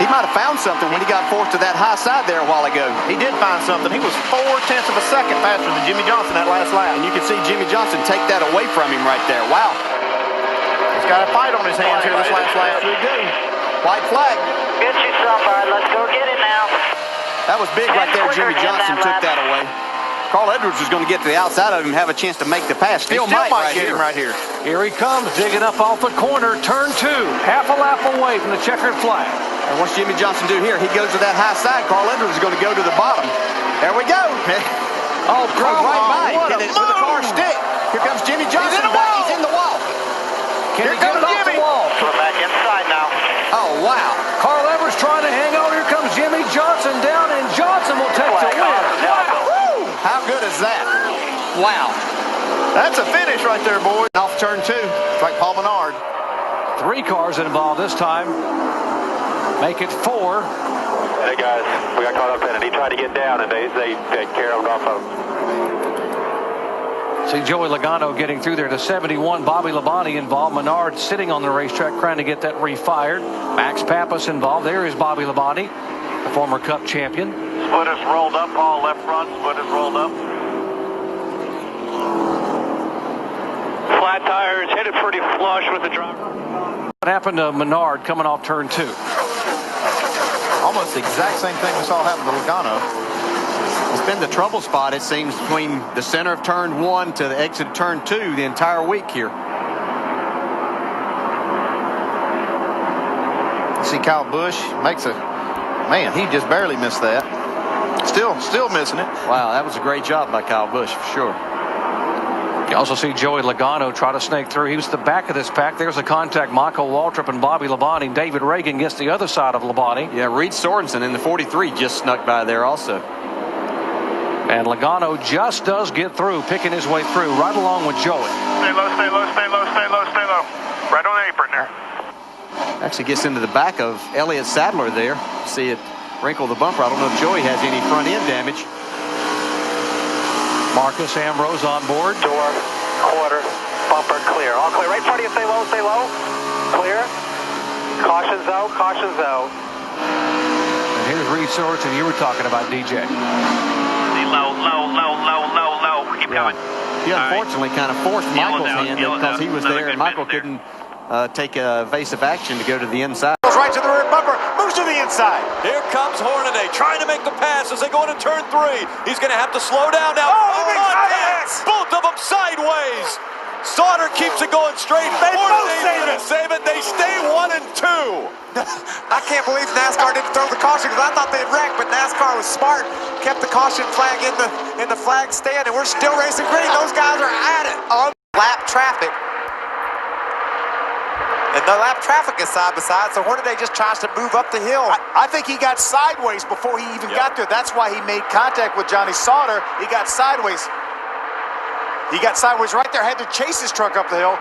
might have found something when he got forced to that high side there a while ago. He did find something. He was 0.4 of a second faster than Jimmie Johnson that last lap. And you can see Jimmie Johnson take that away from him right there. Wow. He's got a fight on his hands here this last lap. White flag. Get yourself out. Let's go get it now. That was big right there. Jimmie Johnson took that away. Carl Edwards was going to get to the outside of him and have a chance to make the pass. Still might get him right here. Here he comes, digging up off the corner. Turn 2, half a lap away from the checkered flag. And what's Jimmie Johnson do here? He goes to that high side. Carl Edwards is going to go to the bottom. There we go. Oh, Drove right by him. Hit it with a car stick. Here comes Jimmie Johnson. He's in the wall. Can he get it off the wall? We're back inside now. Oh, wow. Carl Edwards trying to hang on. Here comes Jimmie Johnson down, and Johnson will take the win. Wow. How good is that? Wow. That's a finish right there, boys. Off turn 2. It's like Paul Menard. 3 cars involved this time. Make it 4. Hey, guys. We got caught up in it. He tried to get down, and they carried off of him. See Joey Logano getting through there to 71. Bobby Labonte involved. Menard sitting on the racetrack trying to get that refired. Max Pappas involved. There is Bobby Labonte, the former Cup champion. Splitters rolled up, Paul. Left front. Splitters rolled up. Flat tires. Hit it pretty flush with the driver. What happened to Menard coming off turn 2? Almost the exact same thing we saw happen to Logano. It's been the trouble spot, it seems, between the center of turn 1 to the exit of turn 2 the entire week here. See Kyle Busch makes a, man, he just barely missed that. Still missing it. Wow, that was a great job by Kyle Busch, for sure. You also see Joey Logano try to snake through. He was at the back of this pack. There's a contact. Michael Waltrip and Bobby Labonte. David Reagan gets the other side of Labonte. Yeah, Reed Sorensen in the 43 just snuck by there also. And Logano just does get through, picking his way through, right along with Joey. Stay low, stay low, stay low, stay low, stay low. Right on the apron there. Actually gets into the back of Elliott Sadler there. See it wrinkle the bumper. I don't know if Joey has any front end damage. Marcus Ambrose on board. Door, quarter, bumper, clear. All clear. Right in front of you, stay low, stay low. Clear. Caution's out, caution's out. And here's Reed Sorensen. You were talking about DJ. Low, low, low, low, low, low. Keep going. He unfortunately kind of forced Michael's hand because he was there and Michael couldn't take evasive action to go to the inside. Goes right to the rear bumper, moves to the inside. Here comes Hornaday trying to make the pass as they go into turn 3. He's going to have to slow down now. Both of them sideways. Sauter keeps it going straight. Hornaday didn't save it. They stay 1 and 2. I can't believe NASCAR didn't throw the caution because I thought they'd wreck, but NASCAR was smart, kept the caution flag in the flag stand, and we're still racing green. Those guys are at it on lap traffic. And the lap traffic is side by side, so Hornaday just tries to move up the hill. I think he got sideways before he even got there. That's why he made contact with Johnny Sauter. He got sideways. He got sideways right there, had to chase his truck up the hill.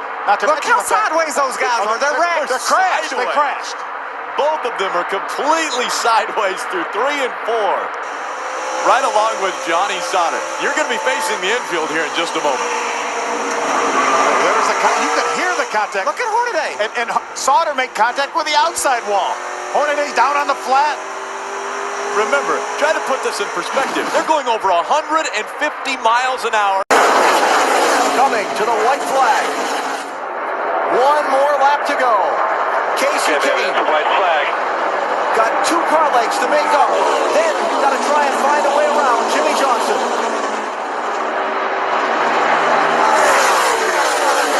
Look how sideways those guys are. They're wrecked. They're crashed. They crashed. Both of them are completely sideways through 3 and 4. Right along with Johnny Sauter. You're going to be facing the infield here in just a moment. You can hear the contact. Look at Hornaday. And Sauter made contact with the outside wall. Hornaday's down on the flat. Remember, try to put this in perspective. They're going over 150 miles an hour. Coming to the white flag. 1 more lap to go. Kasey White flag. got 2 car lengths to make up. Then you got to try and find a way around Jimmie Johnson.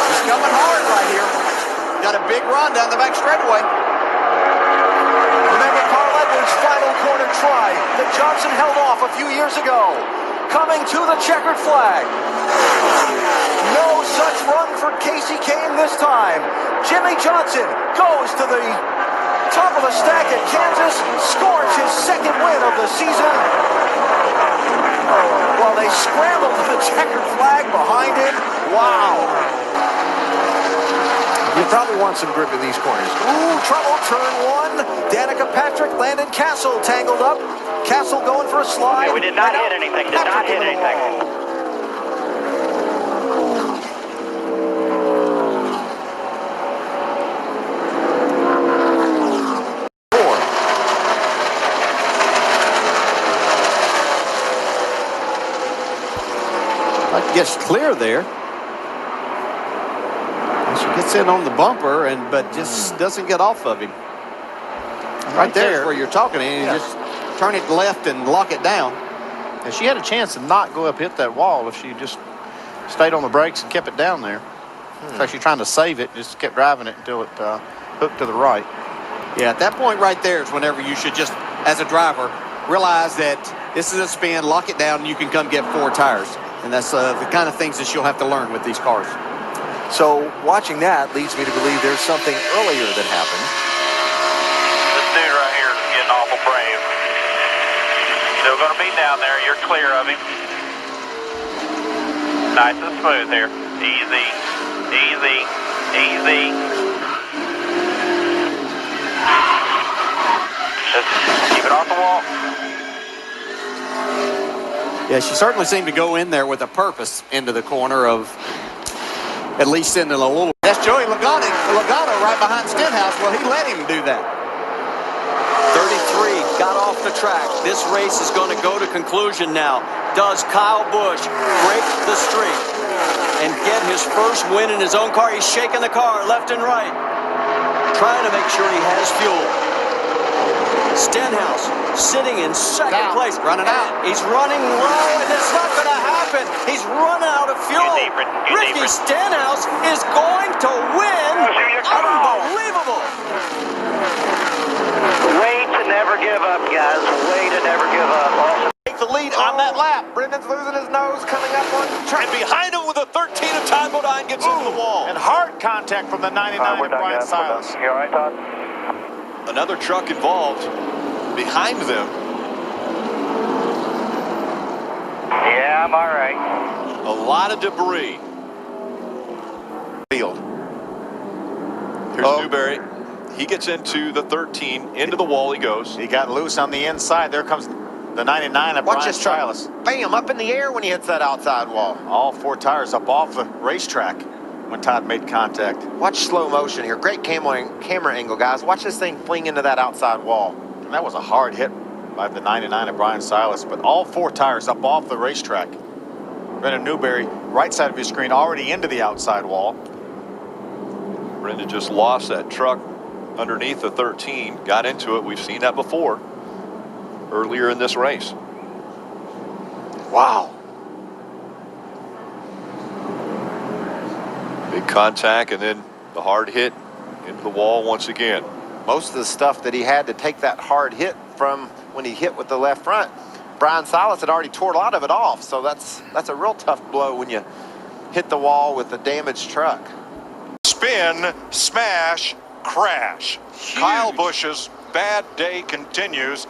He's coming hard right here. Got a big run down the back straightaway. Remember Carl Edwards' final corner try that Johnson held off a few years ago. Coming to the checkered flag. No such run for Kasey Kahne this time. Jimmie Johnson goes to the top of the stack at Kansas, scores his 2nd win of the season. While they scramble to the checkered flag behind him. Wow. You probably want some grip in these corners. Ooh, trouble, turn 1. Danica Patrick, Landon Cassil tangled up. Cassil going for a slide. Okay, we did not hit anything. Did not hit anything. gets clear there. She gets in on the bumper, but just doesn't get off of him. Right there where you're talking, and you just turn it left and lock it down. And she had a chance to not go up, hit that wall if she just stayed on the brakes and kept it down there. It's like she's trying to save it, just kept driving it until it hooked to the right. Yeah, at that point right there is whenever you should just, as a driver, realize that this is a spin, lock it down, and you can come get 4 tires. And that's the kind of things that you'll have to learn with these cars. So watching that leads me to believe there's something earlier that happened. This dude right here is getting awful brave. Still going to be down there. You're clear of him. Nice and smooth here. Easy, easy, easy. Just keep it off the wall. Yeah, she certainly seemed to go in there with a purpose into the corner of at least sending a little. That's Joey Logano right behind Stenhouse. Well, he let him do that. 33 got off the track. This race is going to go to conclusion now. Does Kyle Busch break the streak and get his first win in his own car? He's shaking the car left and right, trying to make sure he has fuel. Stenhouse sitting in second place. Running out. He's running low, and it's not going to happen. He's running out of fuel. Ricky Stenhouse is going to win. Unbelievable. Way to never give up, guys. Way to never give up. Take the lead on that lap. Brendan's losing his nose, coming up on track. And behind him with a 13 of Todd Bodine gets into the wall. And hard contact from the 99 of Brian Silas. You all right, Todd? Another truck involved behind them. Yeah, I'm all right. A lot of debris. Field. Here's Newberry. He gets into the 13, into the wall he goes. He got loose on the inside. There comes the 99 of Brian Silas. Bam, up in the air when he hits that outside wall. All 4 tires up off the racetrack when Todd made contact. Watch slow motion here. Great camera angle, guys. Watch this thing fling into that outside wall. And that was a hard hit by the 99 of Brian Silas, but all 4 tires up off the racetrack. Brendan Newberry, right side of your screen, already into the outside wall. Brendan just lost that truck underneath the 13, got into it. We've seen that before earlier in this race. Wow. Big contact and then the hard hit into the wall once again. Most of the stuff that he had to take that hard hit from when he hit with the left front, Brian Silas had already tore a lot of it off. So that's a real tough blow when you hit the wall with a damaged truck. Spin, smash, crash. Huge. Kyle Busch's bad day continues,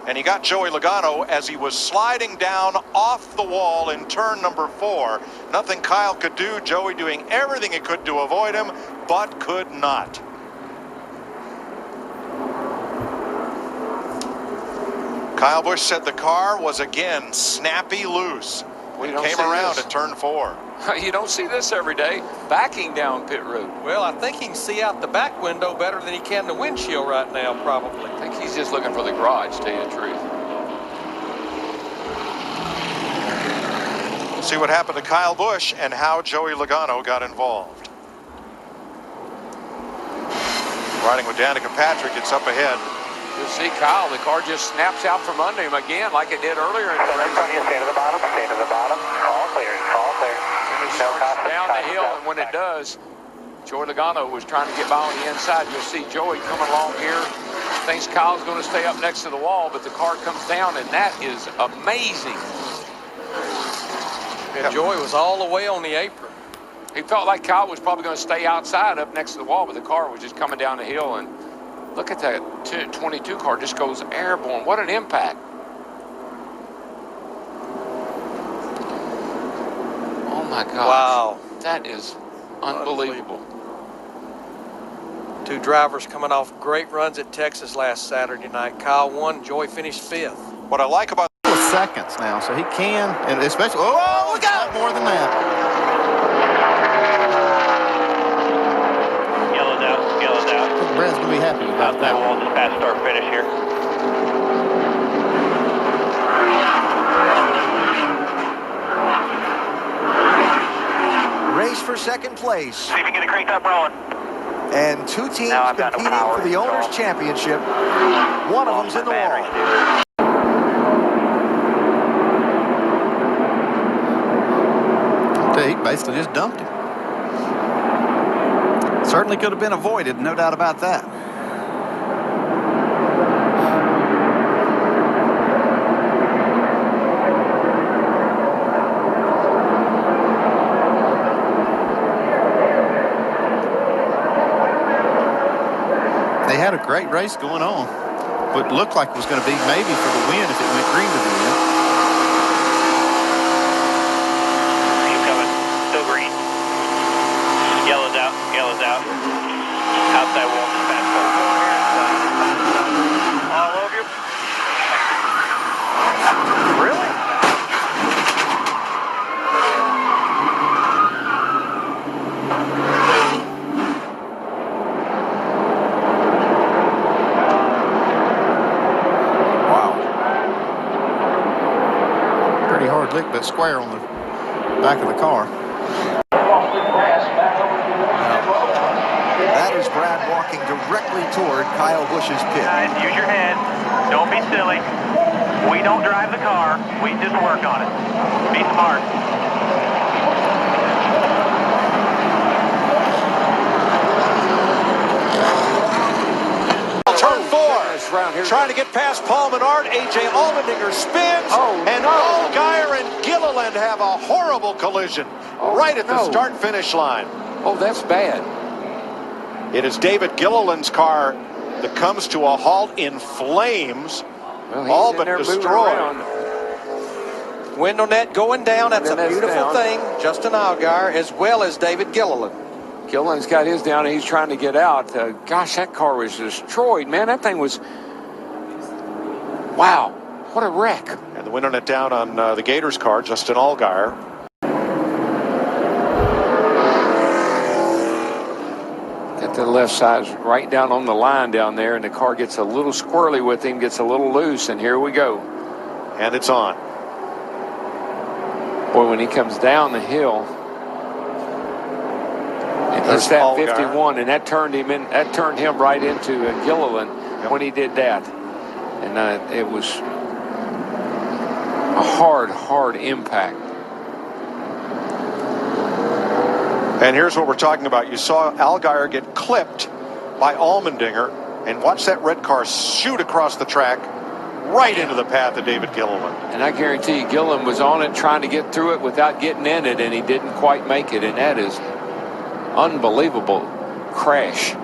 and he got Joey Logano as he was sliding down off the wall in turn number 4. Nothing Kyle could do, Joey doing everything he could to avoid him, but could not. Kyle Busch said the car was again snappy loose when it came around at turn 4. You don't see this every day, backing down pit road. Well, I think he can see out the back window better than he can the windshield right now, probably. I think he's just looking for the garage, to tell you the truth. We'll see what happened to Kyle Busch and how Joey Logano got involved. Riding with Danica Patrick, it's up ahead. You'll see Kyle, the car just snaps out from under him again like it did earlier. Stay to the bottom, stay to the bottom. All clear, all clear. Down the hill, and when it does, Joey Logano was trying to get by on the inside. You'll see Joey coming along here. Thinks Kyle's going to stay up next to the wall, but the car comes down, and that is amazing. And Joey was all the way on the apron. He felt like Kyle was probably going to stay outside up next to the wall, but the car was just coming down the hill. And look at that 22 car just goes airborne. What an impact. Oh my gosh. Wow. That is unbelievable. 2 drivers coming off great runs at Texas last Saturday night. Kyle won, Joey finished 5th. What I like about Seconds now, so he can, and especially, oh, we got more than that. Yellowed out. Brad's going to be happy about that. We'll just pass start finish here. for second place. See if you can get a crate up rolling. And two teams competing for the Owners' Championship. One of them's in the wall. He basically just dumped him. Certainly could have been avoided, no doubt about that. They had a great race going on, but looked like it was going to be maybe for the win if it went green to the end. Yellow's out, yellow's out. Outside wall, fast forward. All over you. Really? Wow. Pretty hard lick, but square on the back of the car. That is Brad walking directly toward Kyle Busch's pit. Guys, use your head. Don't be silly. We don't drive the car. We just work on it. Be smart. Turn 4. Trying to get past Paul Menard. A.J. Allmendinger spins. And Allgaier and Gilliland have a horrible collision right at the start-finish line. Oh, that's bad. It is David Gilliland's car that comes to a halt in flames. Well, all but destroyed. Window net going down. That's a beautiful thing. Justin Allgaier as well as David Gilliland. Gilliland's got his down and he's trying to get out. Gosh, that car was destroyed, man. That thing was, wow, what a wreck. And the window net down on the Gators car, Justin Allgaier. Got the left side right down on the line down there, and the car gets a little squirrely with him, gets a little loose, and here we go. And it's on. Boy, when he comes down the hill, and hits that Allgaier. 51, and that turned him in. That turned him right into Gilliland when he did that, and it was a hard impact. And here's what we're talking about. You saw Allgaier get clipped by Allmendinger, and watch that red car shoot across the track right into the path of David Gilliland. And I guarantee you, Gilliland was on it trying to get through it without getting in it, and he didn't quite make it, and that is unbelievable crash.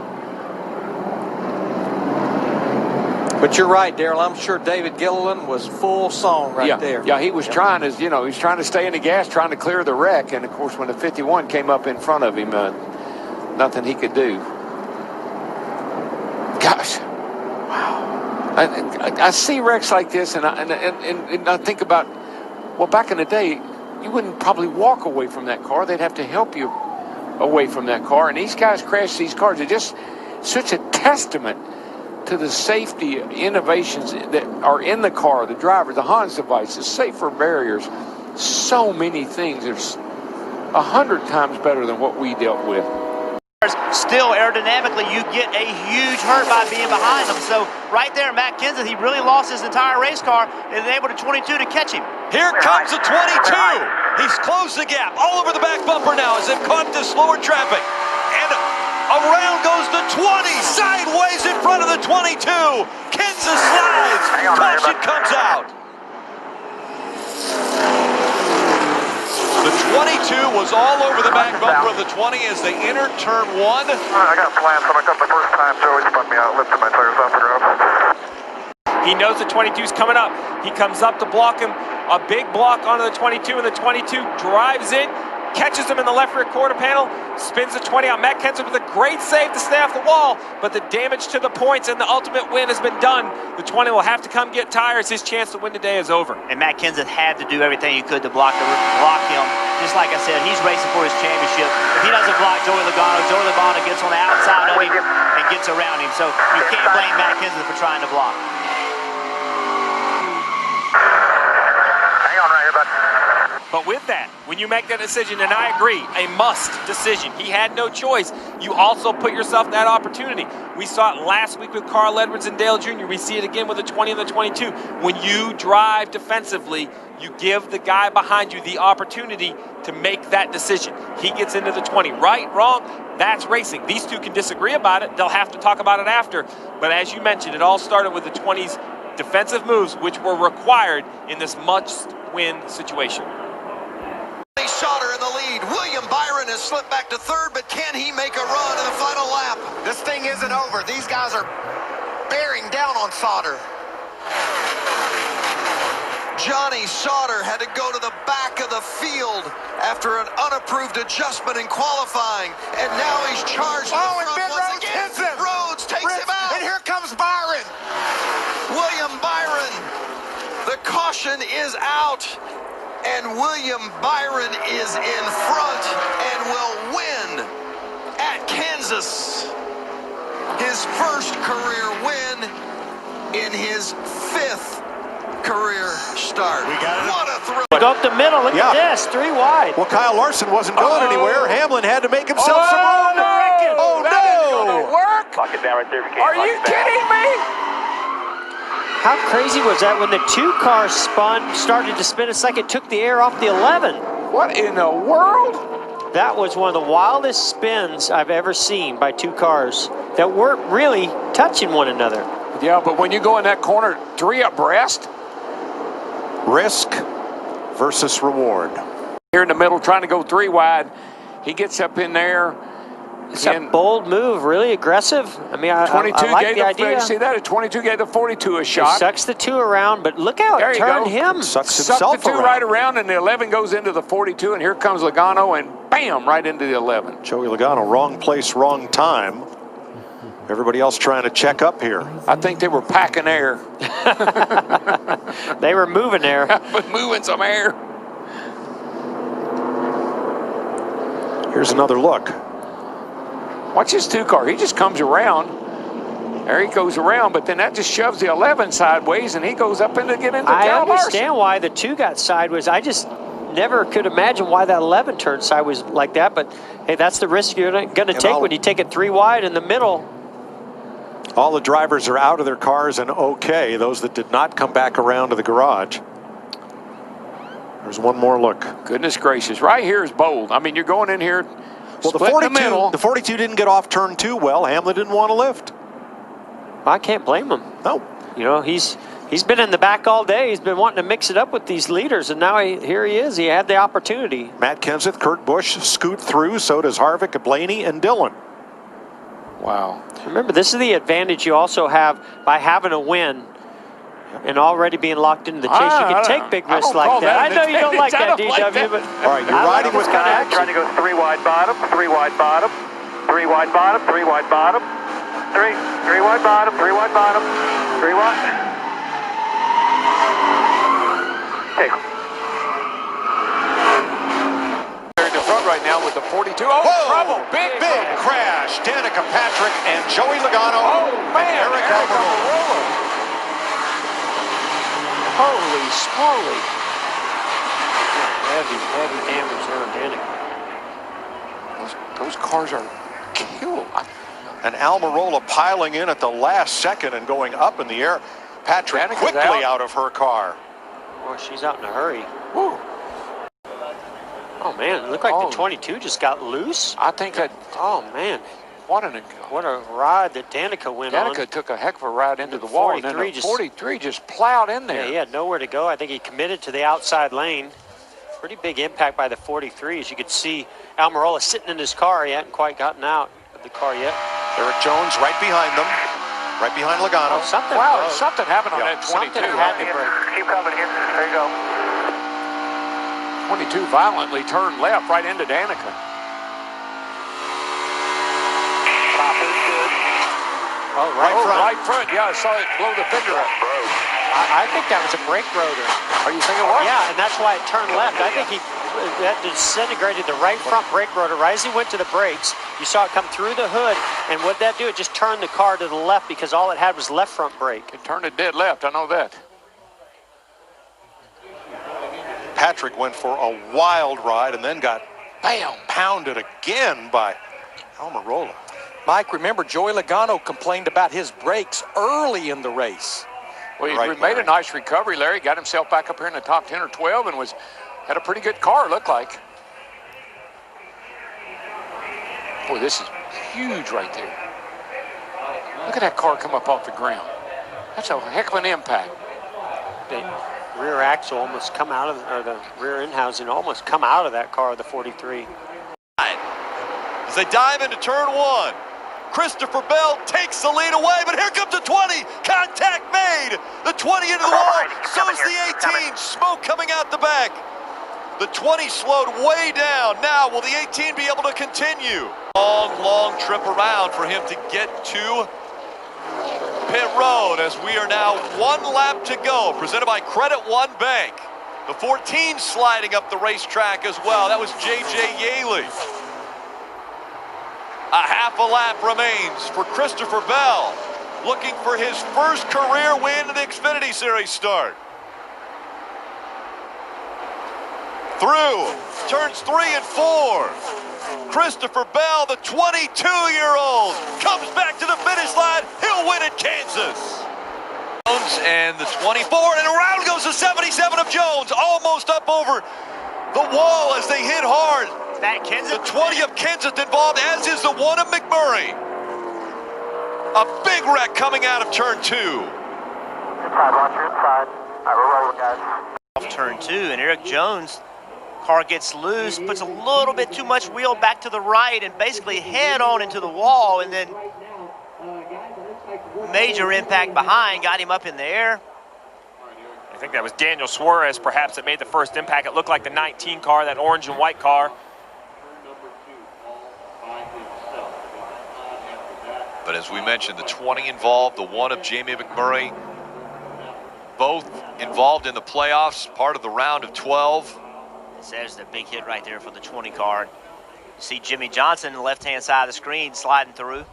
But you're right, Darrell. I'm sure David Gilliland was full song right there. Yeah, he was trying to, he was trying to stay in the gas, trying to clear the wreck. And, of course, when the 51 came up in front of him, nothing he could do. Gosh. Wow. I see wrecks like this, and I think about, well, back in the day, you wouldn't probably walk away from that car. They'd have to help you away from that car. And these guys crash these cars. It's just such a testament to the safety innovations that are in the car, the driver, the Hans devices, safer barriers, so many things. There's 100 times better than what we dealt with. Still, aerodynamically, you get a huge hurt by being behind them. So right there, Matt Kenseth, he really lost his entire race car and able to 22 to catch him. Here comes the 22. He's closed the gap all over the back bumper now as they've caught the slower traffic. And around goes the 20, sideways in front of the 22. Kenseth slides, caution comes out. The 22 was all over the back bumper of the 20 as they entered turn 1. I got plans. When I come the first time, Joey spun me out, lifted my tires off the ground. He knows the 22's coming up. He comes up to block him. A big block onto the 22, and the 22 drives in, catches him in the left rear quarter panel, spins the 20 out. Matt Kenseth with a great save to stay off the wall, but the damage to the points and the ultimate win has been done. The 20 will have to come get tires. His chance to win today is over. And Matt Kenseth had to do everything he could to block him. Just like I said, he's racing for his championship. If he doesn't block Joey Logano gets on the outside of him and gets around him. So you can't blame Matt Kenseth for trying to block. Hang on right here, bud. But with that, when you make that decision, and I agree, a must decision, he had no choice, you also put yourself in that opportunity. We saw it last week with Carl Edwards and Dale Jr. We see it again with the 20 and the 22. When you drive defensively, you give the guy behind you the opportunity to make that decision. He gets into the 20. Right, wrong, that's racing. These two can disagree about it. They'll have to talk about it after. But as you mentioned, it all started with the 20's defensive moves, which were required in this must-win situation. Sauter in the lead. William Byron has slipped back to third, but can he make a run in the final lap? This thing isn't over. These guys are bearing down on Sauter. Johnny Sauter had to go to the back of the field after an unapproved adjustment in qualifying, and now he's charged. Oh, and Ben Rhodes hits him. Rhodes takes him out. And here comes Byron. William Byron. The caution is out, and William Byron is in front and will win at Kansas. His first career win in his 5th career start. We got it. What a thrill. Go up the middle. Look at this. 3 wide. Well, Kyle Larson wasn't going anywhere. Hamlin had to make himself some room. Oh, no! That isn't gonna work. Lock it down right there if you can. Are you kidding me? How crazy was that when the 2 cars started to spin? It's like it took the air off the 11. What in the world? That was one of the wildest spins I've ever seen by 2 cars that weren't really touching one another. Yeah, but when you go in that corner 3 abreast. Risk versus reward. Here in the middle, trying to go 3 wide. He gets up in there. It's a bold move, really aggressive. I mean, I like the idea. You see that? A 22 gave the 42 a shot. He sucks the 2 around, but look how it turned him. Sucks the 2 right around, and the 11 goes into the 42, and here comes Logano, and bam, right into the 11. Joey Logano, wrong place, wrong time. Everybody else trying to check up here. I think they were packing air. They were moving air. But moving some air. Here's another look. Watch his 2 car. He just comes around. There he goes around, but then that just shoves the 11 sideways, and he goes up into get into I Kyle understand why the 2 got sideways. I just never could imagine why that 11 turned sideways like that. But hey, that's the risk you're going to take when you take it 3 wide in the middle. All the drivers are out of their cars and okay. Those that did not come back around to the garage. There's one more look. Goodness gracious. Right here is bold. I mean, you're going in here. Well, the 42 didn't get off turn 2 well. Hamlin didn't want to lift. I can't blame him. No. You know, he's been in the back all day. He's been wanting to mix it up with these leaders, and now here he is. He had the opportunity. Matt Kenseth, Kurt Busch scoot through. So does Harvick, Blaney, and Dillon. Wow. Remember, this is the advantage you also have by having a win and already being locked into the chase. You can take big risks like that. I know you don't like that, DW, but all right, you're riding with kind of trying to go 3 wide bottom, 3 wide bottom, 3 wide bottom, 3 wide bottom, 3 wide bottom, 3 wide bottom, 3 wide. Take. They're in the front right now with the 42. Oh, Whoa, trouble! Big crash. Danica Patrick and Joey Logano. Oh man, Eric Almirola. holy smoly. Heavy damage there on Danica. Those cars are killed. And Almirola piling in at the last second and going up in the air. Patrick Danica's quickly out of her car. Well, she's out in a hurry. Woo. Oh man, it looked like the 22 just got loose. I think that. Oh man, what a ride that Danica went on. Danica took a heck of a ride into the wall, and then the 43 just plowed in there. Yeah, he had nowhere to go. I think he committed to the outside lane. Pretty big impact by the 43. As you could see, Almirola sitting in his car. He hadn't quite gotten out of the car yet. Eric Jones right behind them, right behind Logano. Oh, something. Wow, something happened on that 22. Something had to break. Keep coming here. There you go. 22 violently turned left right into Danica. Oh, right front. Yeah, I saw it blow the fender up. I think that was a brake rotor. Are you thinking what? Yeah, and that's why it turned left. I think that disintegrated the right front brake rotor. Right as he went to the brakes, you saw it come through the hood, and what that do? It just turned the car to the left because all it had was left front brake. It turned it dead left, I know that. Patrick went for a wild ride and then got pounded again by Almirola. Mike, remember, Joey Logano complained about his brakes early in the race. Well, he made a nice recovery, Larry. Got himself back up here in the top 10 or 12 and had a pretty good car, it looked like. Boy, this is huge right there. Look at that car come up off the ground. That's a heck of an impact. The rear axle almost come out of, or the rear end housing almost come out of that car, the 43. As they dive into turn one, Christopher Bell takes the lead away, but here comes the 20. Contact made. The 20 into the wall. So's the 18. Smoke coming out the back. The 20 slowed way down. Now, will the 18 be able to continue? Long trip around for him to get to pit road as we are now 1 lap to go. Presented by Credit One Bank. The 14 sliding up the racetrack as well. That was J.J. Yaley. A half a lap remains for Christopher Bell, looking for his first career win in the Xfinity Series start. Through turns 3 and 4. Christopher Bell, the 22-year-old, comes back to the finish line. He'll win at Kansas. Jones and the 24, and around goes the 77 of Jones, almost up over the wall as they hit hard. That Kenseth? The 20 of Kenseth involved, as is the 1 of McMurray. A big wreck coming out of turn 2. Inside, watch your inside. All right, we're rolling, guys. Off turn 2, and Eric Jones, car gets loose, puts a little bit too much wheel back to the right, and basically head on into the wall, and then major impact behind, got him up in the air. I think that was Daniel Suarez, perhaps, that made the first impact. It looked like the 19 car, that orange and white car. But as we mentioned, the 20 involved, the 1 of Jamie McMurray, both involved in the playoffs, part of the round of 12. There's the big hit right there for the 20 car. You see Jimmie Johnson on the left-hand side of the screen sliding through.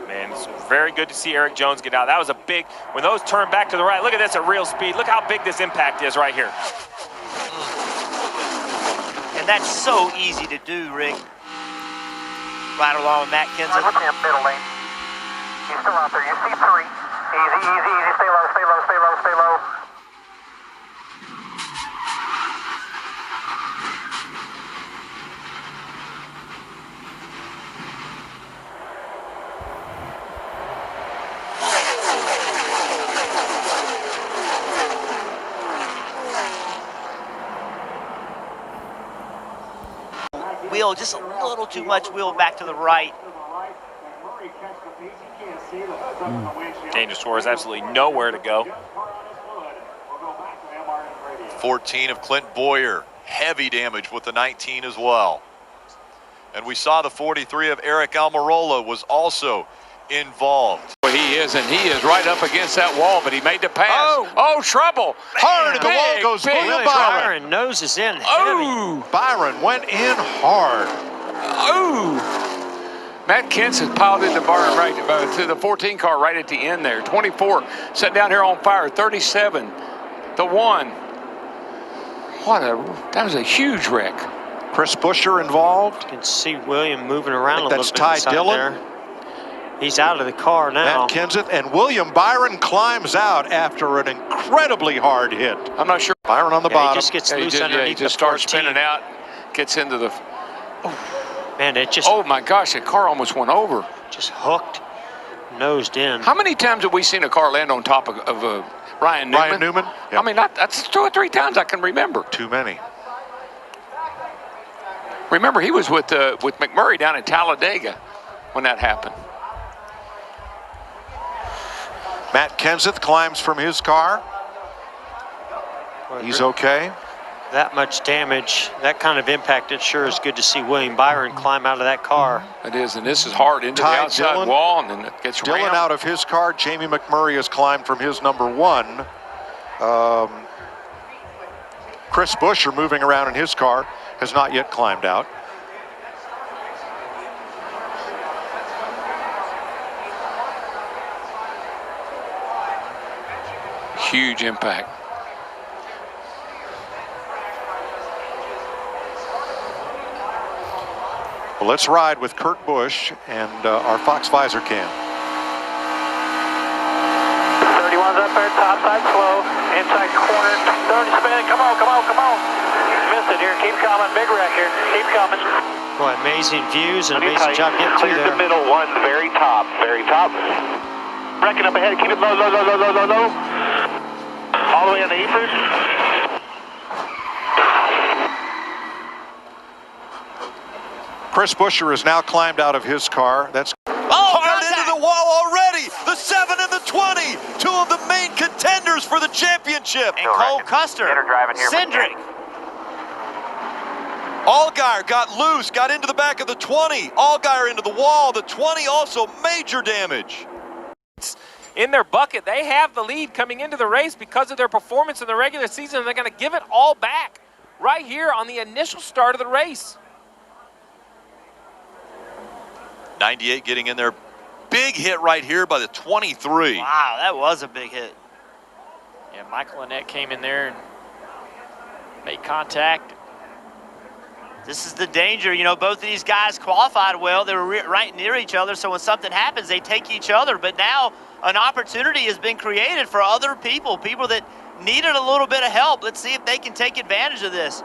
Man, it's very good to see Eric Jones get out. That was a big, when those turn back to the right, look at this at real speed. Look how big this impact is right here. And that's so easy to do, Rick. Right along with Matt Kenseth. Look at him, middle lane. He's still out there. You see 3. Easy, easy, easy. Stay low, stay low, stay low, stay low. Wheel, just a little too much wheel back to the right. Daniel Suarez absolutely nowhere to go. 14 of Clint Boyer, heavy damage with the 19 as well. And we saw the 43 of Eric Almirola was also involved. Well, he is, and he is right up against that wall, but he made the pass. Oh, trouble. Hard at the wall goes William Byron. Nose is in. Oh, Byron went in hard. Oh. Matt Kenseth piled into Byron right to the 14 car right at the end there. 24 set down here on fire. 37, the 1. That was a huge wreck. Chris Buescher involved. You can see William moving around a little bit. That's Ty Dillon. There. He's out of the car now. Matt Kenseth, and William Byron climbs out after an incredibly hard hit. I'm not sure. Byron on the bottom. He just gets loose underneath he just the starts 14. spinning out, gets into the... Man, it just... Oh, my gosh, the car almost went over. Just hooked, nosed in. How many times have we seen a car land on top of Ryan Newman? Ryan Newman? Yep. I mean, that's 2 or 3 times I can remember. Too many. Remember, he was with McMurray down in Talladega when that happened. Matt Kenseth climbs from his car. He's okay. That much damage, that kind of impact, it sure is good to see William Byron climb out of that car. It is, and this is hard into the outside wall, and then it gets Dillon rammed. out of his car. Jamie McMurray has climbed from his number 1. Chris Buescher moving around in his car has not yet climbed out. Huge impact. Well, let's ride with Kurt Busch and our Fox Visor cam. 31's up there, top side slow, inside corner, 30 spin, come on, come on, come on. Missed it here, keep coming, big wreck here, keep coming. Boy, amazing views and amazing job getting through there. The middle one, very top, very top. Wrecking up ahead, keep it low, low, low, low, low, low, low. All the way on the ethers. Chris Buescher has now climbed out of his car. That's hard into the wall already. The 7 and the 20, two of the main contenders for the championship. And Cole Custer, Cindric. Allgaier got loose, got into the back of the 20. Allgaier into the wall. The 20 also major damage. In their bucket, they have the lead coming into the race because of their performance in the regular season, and they're going to give it all back right here on the initial start of the race. 98 getting in there. Big hit right here by the 23. Wow, that was a big hit. Yeah, Michael Annette came in there and made contact. This is the danger. You know, both of these guys qualified well. They were right near each other, so when something happens, they take each other. But now an opportunity has been created for other people that needed a little bit of help. Let's see if they can take advantage of this.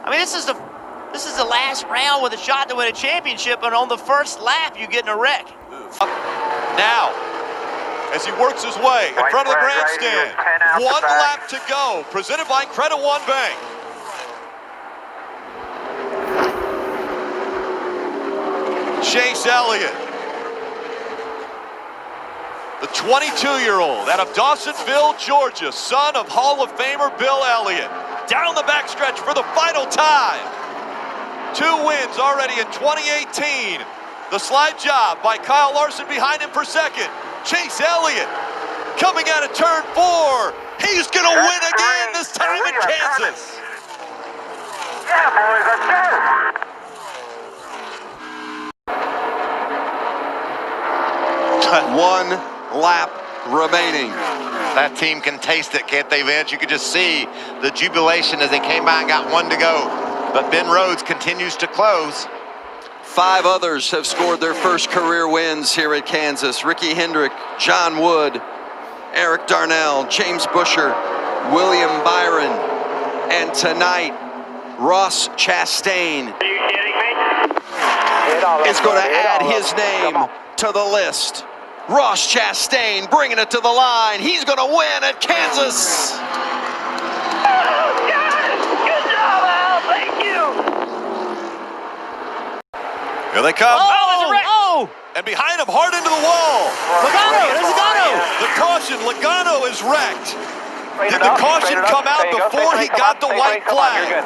I mean, this is the last round with a shot to win a championship, and on the first lap, you get in a wreck. Now, as he works his way in front of the grandstand, 1 lap to go, presented by Credit One Bank. Chase Elliott, the 22-year-old out of Dawsonville, Georgia, son of Hall of Famer Bill Elliott, down the backstretch for the final time. 2 wins already in 2018. The slide job by Kyle Larson behind him for second. Chase Elliott coming out of turn 4. He's going to win again, this time in Kansas. Yeah, boys, let's go. One lap remaining. That team can taste it, can't they, Vince? You could just see the jubilation as they came by and got 1 to go. But Ben Rhodes continues to close. 5 others have scored their first career wins here at Kansas. Ricky Hendrick, John Wood, Eric Darnell, James Buescher, William Byron, and tonight, Ross Chastain is going to add his name to the list. Ross Chastain bringing it to the line. He's going to win at Kansas. Here they come. Oh! And behind him, hard into the wall. Logano, there's Logano. The caution, Logano is wrecked. Did the caution come out before he got the white flag?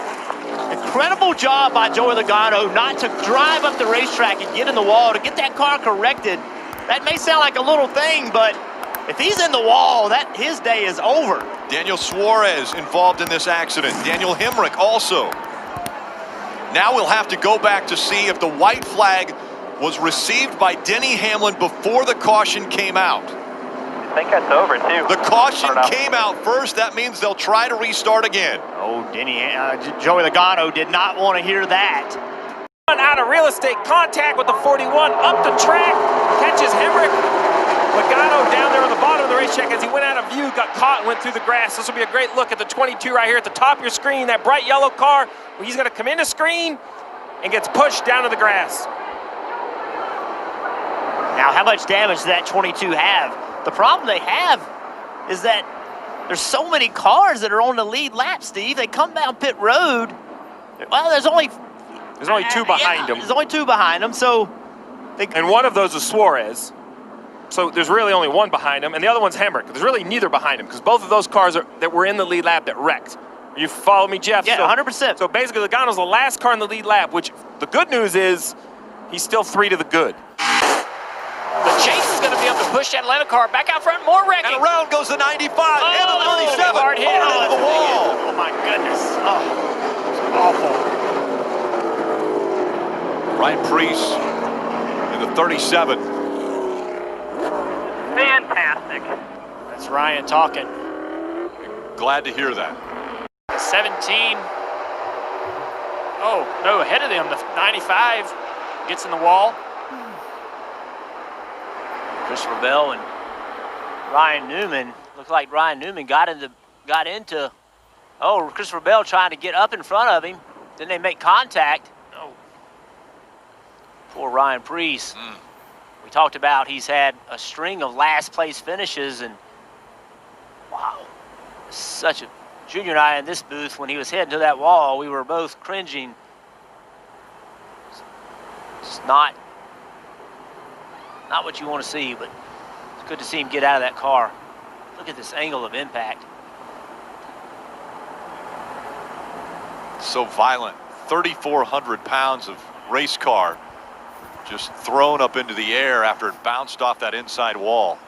Incredible job by Joey Logano not to drive up the racetrack and get in the wall to get that car corrected. That may sound like a little thing, but if he's in the wall, his day is over. Daniel Suarez involved in this accident. Daniel Hemrick also. Now we'll have to go back to see if the white flag was received by Denny Hamlin before the caution came out. I think that's over, too. The caution came out first. That means they'll try to restart again. Oh, Joey Logano did not want to hear that. Out of real estate, contact with the 41, up the track, catches Hemrick. Logano down there on the bottom of the racetrack as he went out of view, got caught and went through the grass. This will be a great look at the 22 right here at the top of your screen, that bright yellow car. He's going to come into screen and gets pushed down to the grass. Now, how much damage does that 22 have? The problem they have is that there's so many cars that are on the lead lap, Steve. They come down pit road. Well, there's only 2 behind him. There's only 2 behind him, so... And one of those is Suarez. So there's really only 1 behind him, and the other one's Hemrick. There's really neither behind him, because both of those cars that were in the lead lap that wrecked. You follow me, Jeff? Yeah, 100%. So basically, Logano's the last car in the lead lap, which the good news is he's still 3 to the good. The Chase is going to be able to push that Atlanta car back out front, more wrecking. And around goes the 95 and the 37. Hard hit into the wall. Oh, my goodness. Oh, awful. Ryan Preece in the 37. Fantastic. That's Ryan talking. Glad to hear that. 17. Oh, no, ahead of them, the 95. Gets in the wall. Christopher Bell and Ryan Newman. Looked like Ryan Newman got into. Oh, Christopher Bell trying to get up in front of him. Then they make contact. Oh. Poor Ryan Preece. We talked about he's had a string of last place finishes, and wow, such a Junior and I in this booth, when he was heading to that wall, we were both cringing. It's not what you want to see, but it's good to see him get out of that car. Look at this angle of impact. So violent. 3,400 pounds of race car just thrown up into the air after it bounced off that inside wall.